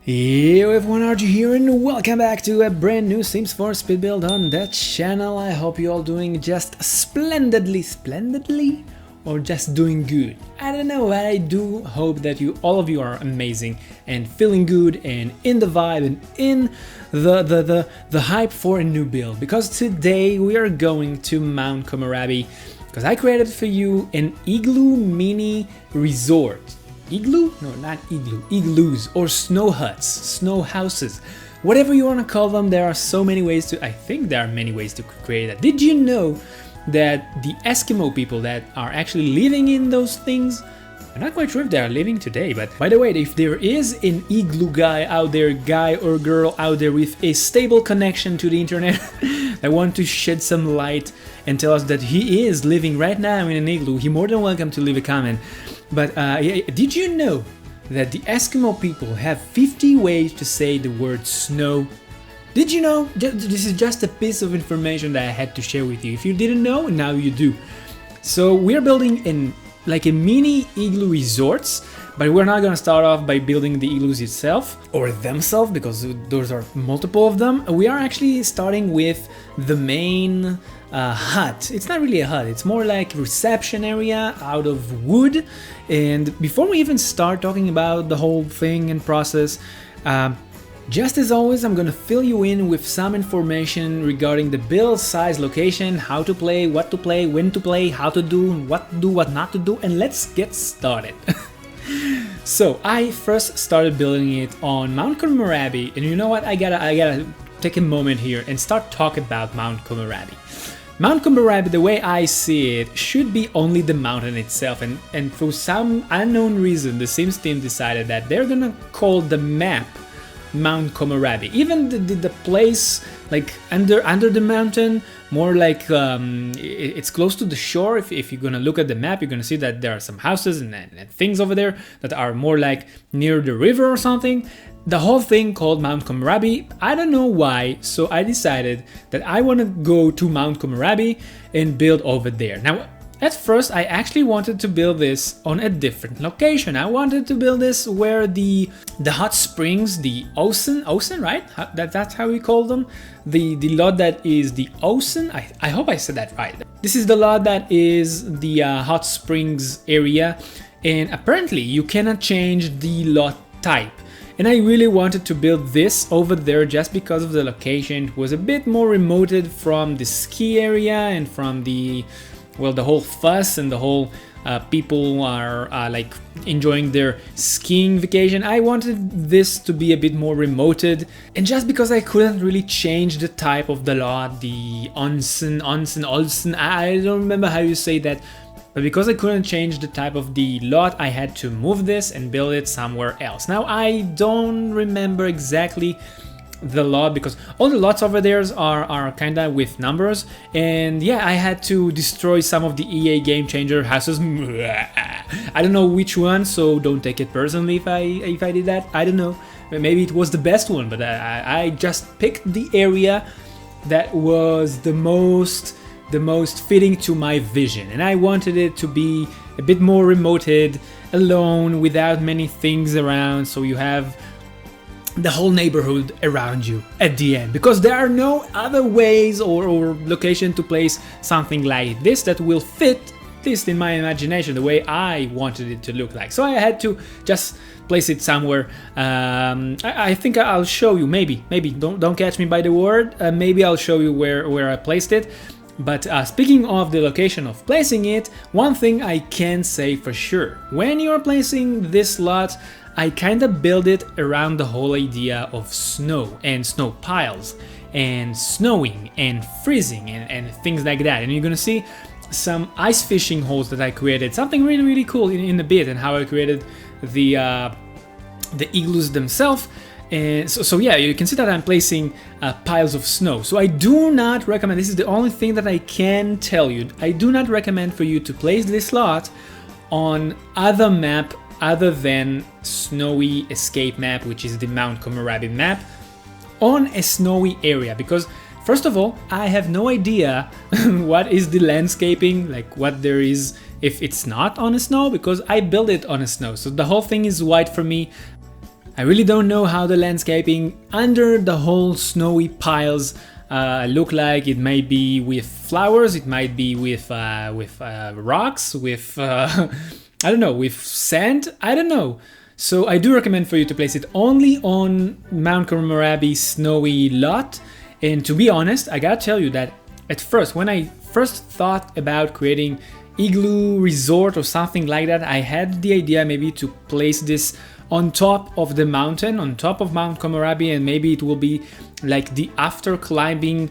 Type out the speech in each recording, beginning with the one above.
Yo everyone, RG here and welcome back to a brand new Sims 4 speed build on the channel. I hope you all doing just splendidly, or just doing good. I don't know, but I do hope that all of you are amazing and feeling good and in the vibe and in the hype for a new build. Because today we are going to Mount Komorebi because I created for you an Igloo Mini resort. Igloo? No, not igloo. Igloos or snow huts, snow houses, whatever you want to call them. There are so many ways to. I think there are many ways to create that. Did you know that the Eskimo people that are actually living in those things? I'm not quite sure if they are living today, but by the way, if there is an igloo guy out there, guy or girl out there with a stable connection to the internet, I want to shed some light and tell us that he is living right now in an igloo. He's more than welcome to leave a comment. But did you know that the Eskimo people have 50 ways to say the word snow? Did you know? This is just a piece of information that I had to share with you. If you didn't know, now you do. So we're building like a mini igloo resorts, but we're not gonna start off by building the igloos itself or themselves, because those are multiple of them. We are actually starting with the main hut. It's not really a hut, it's more like a reception area out of wood. And before we even start talking about the whole thing and process, just as always, I'm gonna fill you in with some information regarding the build, size, location, how to play, what to play, when to play, how to do, what not to do, and let's get started. So I first started building it on Mount Komorebi, and you know what? I gotta take a moment here and start talking about Mount Komorebi. Mount Komorebi, the way I see it, should be only the mountain itself, and for some unknown reason, the Sims team decided that they're gonna call the map Mount Komorebi. Even the place like under the mountain, more like it's close to the shore. If you're gonna look at the map, you're gonna see that there are some houses and things over there that are more like near the river or something. The whole thing called Mount Komorebi. I don't know why, so I decided that I want to go to Mount Komorebi and build over there. Now, at first, I actually wanted to build this on a different location. I wanted to build this where the hot springs, the Ocean, right? That's how we call them. The lot that is the Ocean. I hope I said that right. This is the lot that is the hot springs area, and apparently you cannot change the lot type. And I really wanted to build this over there just because of the location. It was a bit more remoted from the ski area and from the whole fuss and the whole people are like enjoying their skiing vacation. I wanted this to be a bit more remoted, and just because I couldn't really change the type of the lot, the onsen, I don't remember how you say that, but because I couldn't change the type of the lot, I had to move this and build it somewhere else. Now, I don't remember exactly the lot because all the lots over there are kind of with numbers, and yeah, I had to destroy some of the EA Game Changer houses. I don't know which one, so don't take it personally if I did that. I don't know, maybe it was the best one, but I just picked the area that was the most fitting to my vision, and I wanted it to be a bit more remoted, alone, without many things around, so you have the whole neighborhood around you at the end, because there are no other ways or location to place something like this that will fit, at least in my imagination, the way I wanted it to look like. So I had to just place it somewhere. I think I'll show you, maybe don't catch me by the word, maybe I'll show you where I placed it. But speaking of the location of placing it, one thing I can say for sure: when you're placing this lot, I kind of build it around the whole idea of snow and snow piles and snowing and freezing and things like that. And you're gonna see some ice fishing holes that I created, something really cool in a bit, and how I created the igloos themselves. And so yeah, you can see that I'm placing piles of snow. So I do not recommend, this is the only thing that I can tell you, I do not recommend for you to place this lot on other map other than Snowy Escape map, which is the Mount Komorebi map, on a snowy area, because first of all, I have no idea what is the landscaping, like what there is if it's not on a snow, because I built it on a snow, so the whole thing is white for me. I really don't know how the landscaping under the whole snowy piles look like. It might be with flowers, it might be with rocks, with I don't know, with sand, I don't know. So I do recommend for you to place it only on Mount Komorebi snowy lot. And to be honest, I gotta tell you that at first, when I first thought about creating Igloo Resort or something like that, I had the idea maybe to place this on top of the mountain, on top of Mount Komorebi, and maybe it will be like the after climbing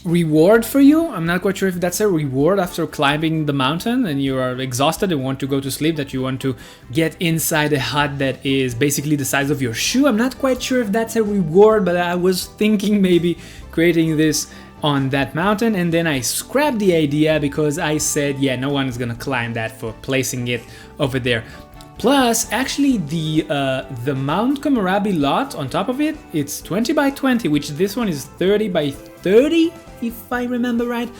reward for you. I'm not quite sure if that's a reward after climbing the mountain and you are exhausted and want to go to sleep, that you want to get inside a hut that is basically the size of your shoe. I'm not quite sure if that's a reward, but I was thinking maybe creating this on that mountain, and then I scrapped the idea because I said, yeah, no one is gonna climb that for placing it over there. Plus, actually, the Mount Komorebi lot on top of it, it's 20 by 20, which this one is 30 by 30, if I remember right.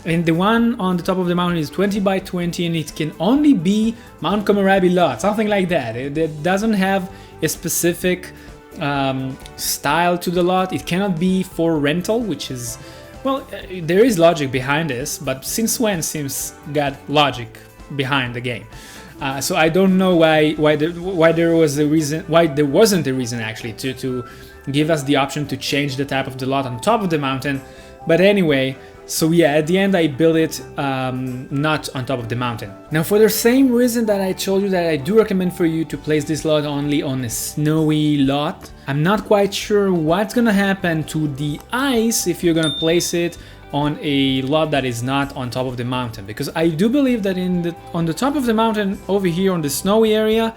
And the one on the top of the mountain is 20 by 20, and it can only be Mount Komorebi lot, something like that. It doesn't have a specific style to the lot. It cannot be for rental, which is, well, there is logic behind this, but since when Sims got logic behind the game? So I don't know why there wasn't a reason actually to give us the option to change the type of the lot on top of the mountain. But anyway, so yeah, at the end I built it not on top of the mountain. Now, for the same reason that I told you that I do recommend for you to place this lot only on a snowy lot, I'm not quite sure what's gonna happen to the ice if you're gonna place it on a lot that is not on top of the mountain, because I do believe that on the top of the mountain over here on the snowy area,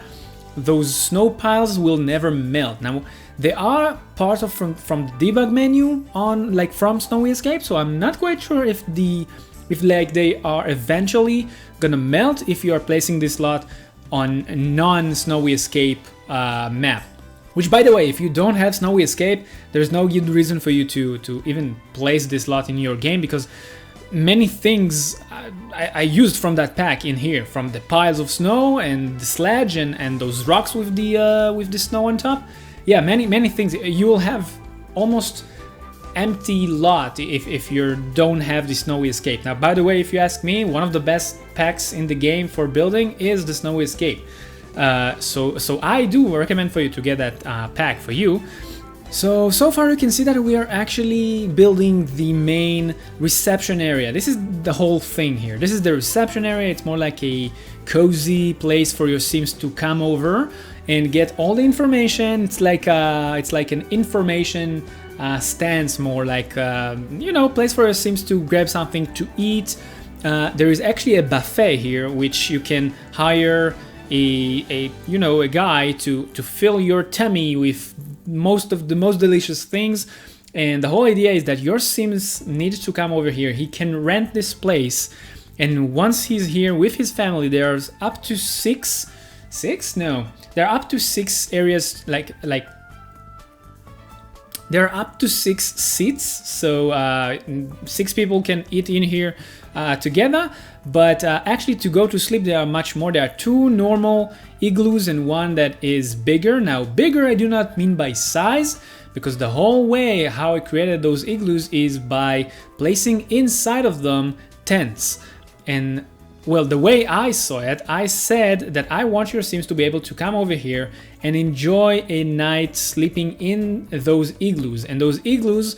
those snow piles will never melt. Now, they are part of from the debug menu on from Snowy Escape, so I'm not quite sure if they are eventually gonna melt if you are placing this lot on a non-Snowy Escape map. Which, by the way, if you don't have Snowy Escape, there's no good reason for you to even place this lot in your game, because many things I used from that pack in here, from the piles of snow and the sledge and those rocks with the snow on top. Yeah, many things. You will have almost empty lot if you don't have the Snowy Escape. Now, by the way, if you ask me, one of the best packs in the game for building is the Snowy Escape. So I do recommend for you to get that pack for you. So far you can see that we are actually building the main reception area. This is the whole thing here. This is the reception area. It's more like a cozy place for your Sims to come over and get all the information. It's like an information stance, more like place for your Sims to grab something to eat. There is actually a buffet here, which you can hire a guy to fill your tummy with most of the most delicious things. And the whole idea is that your Sims need to come over here. He can rent this place, and once he's here with his family, there's up to six there are up to 6 areas, there are up to 6 seats, so 6 people can eat in here together. But actually, to go to sleep, there are much more. There are 2 normal igloos and 1 that is bigger. Now, bigger I do not mean by size, because the whole way how I created those igloos is by placing inside of them tents. And well, the way I saw it, I said that I want your Sims to be able to come over here and enjoy a night sleeping in those igloos. And those igloos,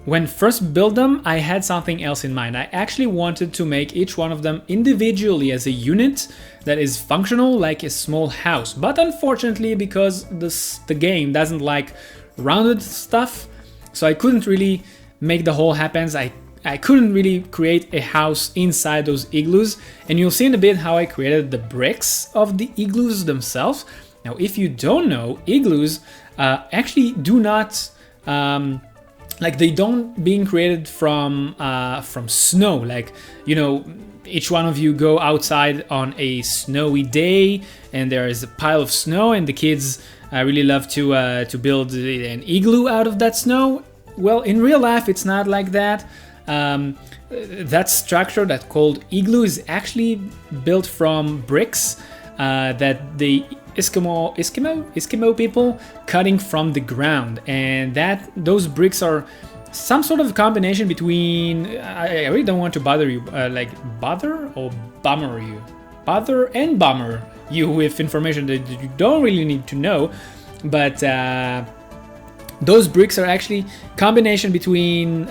when first built them, I had something else in mind. I actually wanted to make each one of them individually as a unit that is functional like a small house. But unfortunately, because the game doesn't like rounded stuff, so I couldn't really make the whole happen. I couldn't really create a house inside those igloos, and you'll see in a bit how I created the bricks of the igloos themselves. Now, if you don't know, igloos actually do not they don't being created from snow. Each one of you go outside on a snowy day, and there is a pile of snow, and the kids really love to build an igloo out of that snow. Well, in real life, it's not like that. That structure that called igloo is actually built from bricks that they Eskimo people cutting from the ground, and those bricks are some sort of combination between, I really don't want to bother you, like bother or bummer you, bother and bummer you with information that you don't really need to know, but those bricks are actually combination between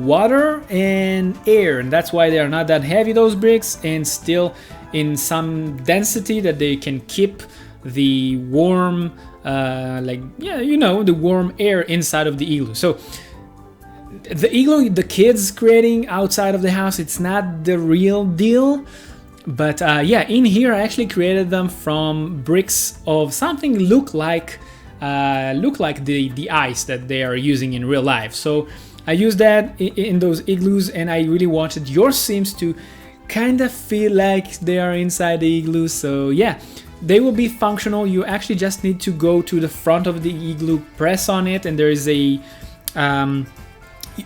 water and air, and that's why they are not that heavy, those bricks, and still in some density that they can keep the warm, the warm air inside of the igloo. So the igloo the kids creating outside of the house, it's not the real deal. But in here I actually created them from bricks of something look like the ice that they are using in real life. So I used that in those igloos, and I really wanted your Sims to kind of feel like they are inside the igloo. So yeah, they will be functional. You actually just need to go to the front of the igloo, press on it, and there is a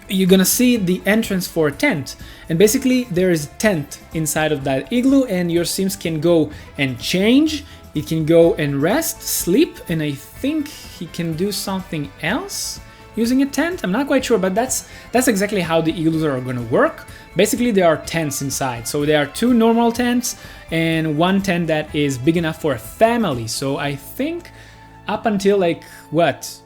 you're gonna see the entrance for a tent, and basically there is a tent inside of that igloo, and your Sims can go and change, it can go and rest, sleep, and I think he can do something else using a tent. I'm not quite sure, but that's exactly how the igloos are gonna work. Basically there are tents inside, so there are 2 normal tents and 1 tent that is big enough for a family. So I think up until like what,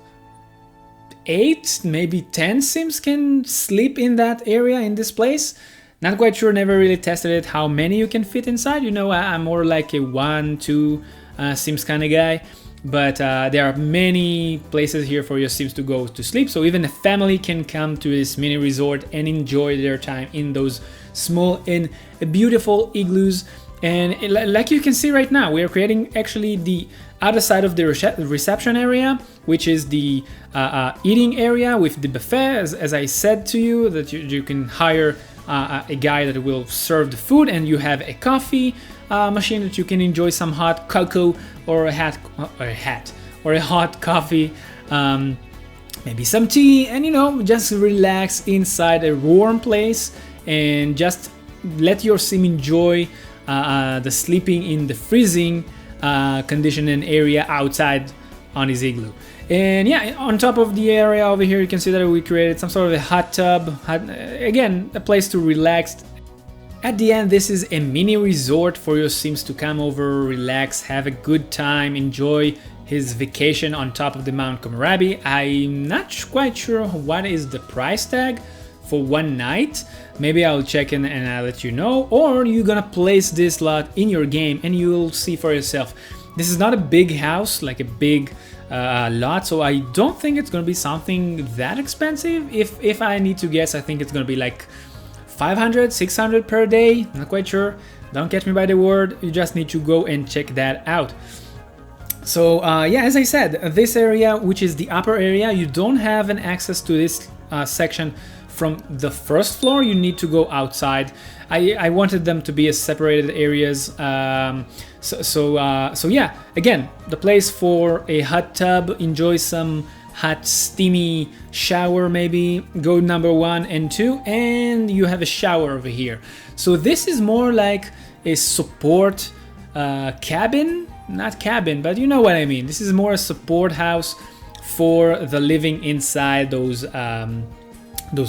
8, maybe 10 Sims can sleep in that area, in this place. Not quite sure, never really tested it, how many you can fit inside. You know, I'm more like a 1, 2 Sims kind of guy. But there are many places here for your Sims to go to sleep. So even a family can come to this mini resort and enjoy their time in those small and beautiful igloos. And like you can see right now, we are creating actually the other side of the reception area, which is the eating area with the buffet, as I said to you, that you can hire a guy that will serve the food, and you have a coffee machine that you can enjoy some hot cocoa or a hot coffee, maybe some tea, and just relax inside a warm place and just let your Sim enjoy the sleeping in the freezing condition and area outside on his igloo. And yeah, on top of the area over here, you can see that we created some sort of a hot tub, again, a place to relax. At the end, this is a mini resort for your Sims to come over, relax, have a good time, enjoy his vacation on top of the Mount Komorebi. I'm not quite sure what is the price tag for 1 night. Maybe I'll check in and I'll let you know, or you're gonna place this lot in your game and you'll see for yourself. This is not a big house, like a big lot, so I don't think it's gonna be something that expensive. If I need to guess, I think it's gonna be like 500, 600 per day, not quite sure. Don't catch me by the word, you just need to go and check that out. So yeah, as I said, this area, which is the upper area, you don't have an access to this section from the first floor. You need to go outside. I wanted them to be as separated areas. So yeah, again, the place for a hot tub, enjoy some hot steamy shower, maybe go number 1 and 2, and you have a shower over here. So this is more like a support cabin, not cabin, but you know what I mean. This is more a support house for the living inside those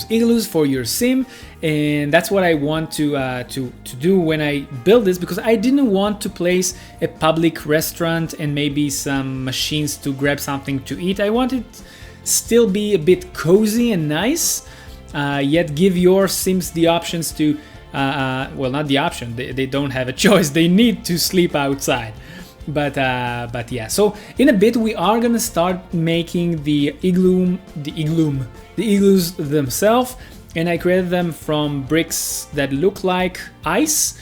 igloos for your Sim, and that's what I want to do when I build this, because I didn't want to place a public restaurant and maybe some machines to grab something to eat. I want it still be a bit cozy and nice, yet give your Sims the options to well, not the option, they don't have a choice, they need to sleep outside. But yeah, so in a bit we are gonna start making the igloos themselves, and I created them from bricks that look like ice.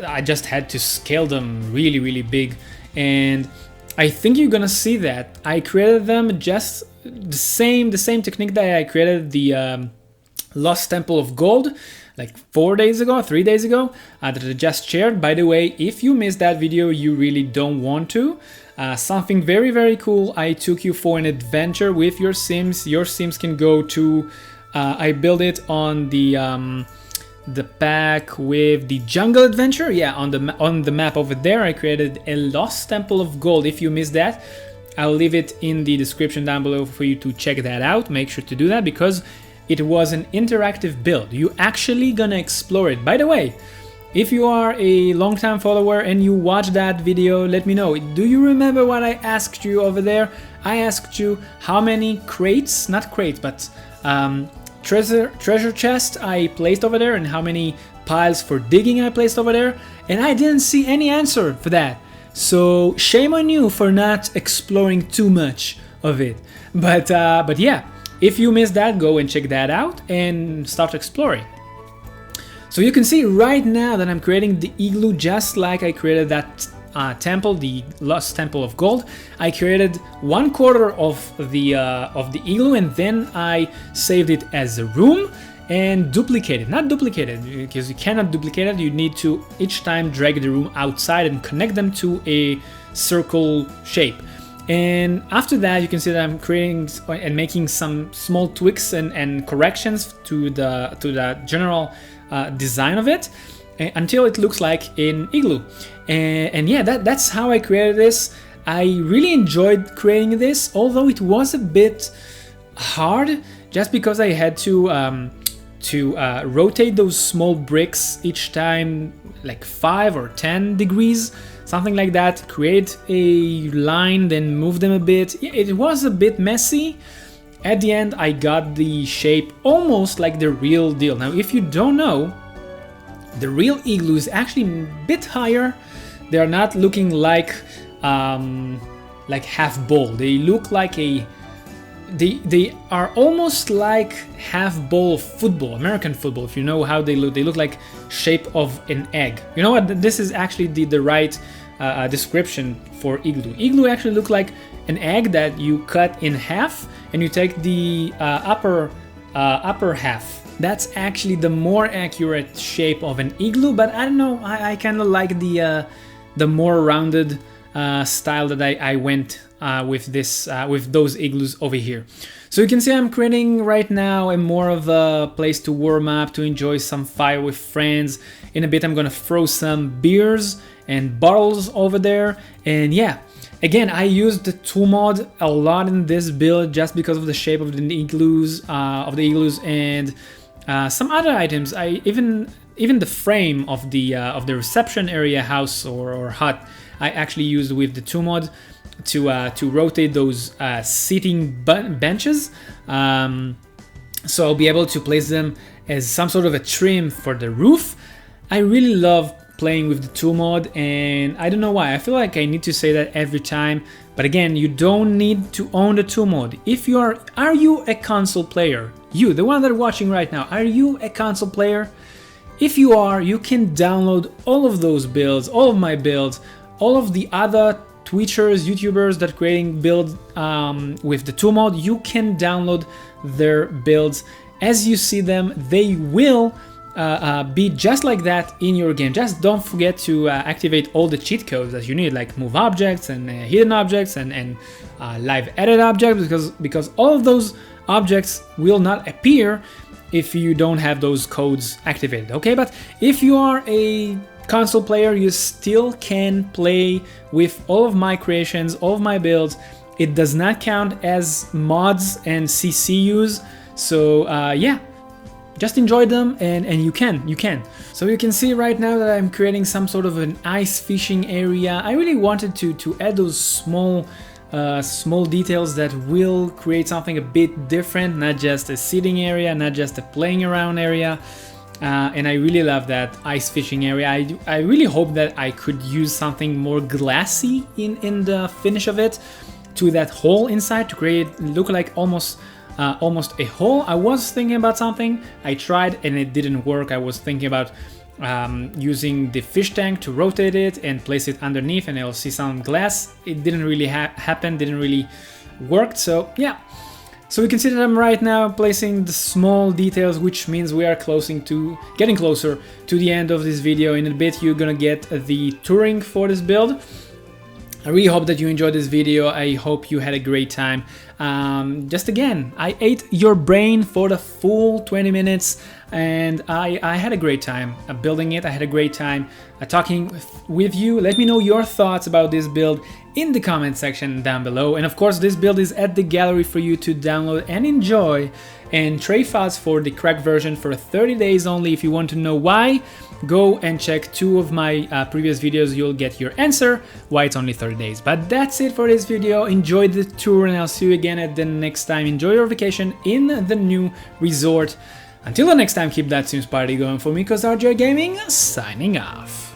I just had to scale them really big, and I think you're gonna see that I created them just the same technique that I created the Lost Temple of Gold like 3 days ago, that I just shared. By the way, if you missed that video, you really don't want to. Something very cool, I took you for an adventure with your Sims. Your Sims can go to, I built it on the the pack with the jungle adventure. Yeah, on the map over there, I created a lost temple of gold. If you missed that, I'll leave it in the description down below for you to check that out. Make sure to do that because it was an interactive build. You actually gonna explore it. By the way, if you are a long-time follower and you watched that video, let me know. Do you remember what I asked you over there? I asked you how many crates, not crates, but treasure chest I placed over there and how many piles for digging I placed over there, and I didn't see any answer for that. So shame on you for not exploring too much of it. But yeah, if you missed that, go and check that out and start exploring. So you can see right now that I'm creating the igloo just like I created that temple, the lost temple of gold. I created 1/4 of the igloo and then I saved it as a room and duplicated. Not duplicated because you cannot duplicate it. You need to each time drag the room outside and connect them to a circle shape. And after that, you can see that I'm creating and making some small tweaks and corrections to the general design of it until it looks like an igloo. And yeah, that's how I created this. I really enjoyed creating this, although it was a bit hard just because I had to rotate those small bricks each time like 5 or 10 degrees, something like that, create a line, then move them a bit. It was a bit messy. At the end, I got the shape almost like the real deal. Now, if you don't know, the real igloo is actually a bit higher. They are not looking like half bowl. They look like they are almost like half bowl of football, American football. If you know how they look like shape of an egg. You know what? This is actually the right description for igloo. Igloo actually look like an egg that you cut in half and you take the upper half. That's actually the more accurate shape of an igloo, but I don't know, I kind of like the more rounded style that I went with this with those igloos over here. So you can see I'm creating right now a more of a place to warm up, to enjoy some fire with friends. In a bit I'm gonna throw some beers and bottles over there, and yeah, again, I used the tool mod a lot in this build just because of the shape of the igloos, and some other items. I even the frame of the reception area house or hut I actually used with the tool mod to rotate those seating benches. So I'll be able to place them as some sort of a trim for the roof. I really love playing with the tool mod, and I don't know why. I feel like I need to say that every time, but again, you don't need to own the tool mod. If you are you a console player? You, the one that are watching right now, are you a console player? If you are, you can download all of those builds, all of my builds, all of the other Twitchers, YouTubers that are creating builds with the tool mod. You can download their builds as you see them. They will be just like that in your game. Just don't forget to activate all the cheat codes that you need, like move objects and hidden objects and live edit objects, because all of those objects will not appear if you don't have those codes activated. Okay, but if you are a console player, you still can play with all of my creations, all of my builds. It does not count as mods and CCUs. So yeah, just enjoy them, and you can. So you can see right now that I'm creating some sort of an ice fishing area. I really wanted to add those small details that will create something a bit different, not just a sitting area, not just a playing around area. And I really love that ice fishing area. I really hope that I could use something more glassy in the finish of it, to that hole inside, to look like almost a hole. I was thinking about something, I tried and it didn't work. I was thinking about using the fish tank to rotate it and place it underneath, and I'll see some glass. It didn't really happen, didn't really work. So yeah, so we can see that I'm right now placing the small details, which means we are getting closer to the end of this video. In a bit you're gonna get the touring for this build. I really hope that you enjoyed this video. I hope you had a great time. Just again, I ate your brain for the full 20 minutes. and I had a great time building it. I had a great time talking with you. Let me know your thoughts about this build in the comment section down below, and of course this build is at the gallery for you to download and enjoy, and trade files for the cracked version for 30 days only. If you want to know why, go and check 2 of my previous videos. You'll get your answer why it's only 30 days. But that's it for this video. Enjoy the tour, and I'll see you again at the next time. Enjoy your vacation in the new resort. Until the next time, keep that Sims party going for me, cause RJ Gaming signing off.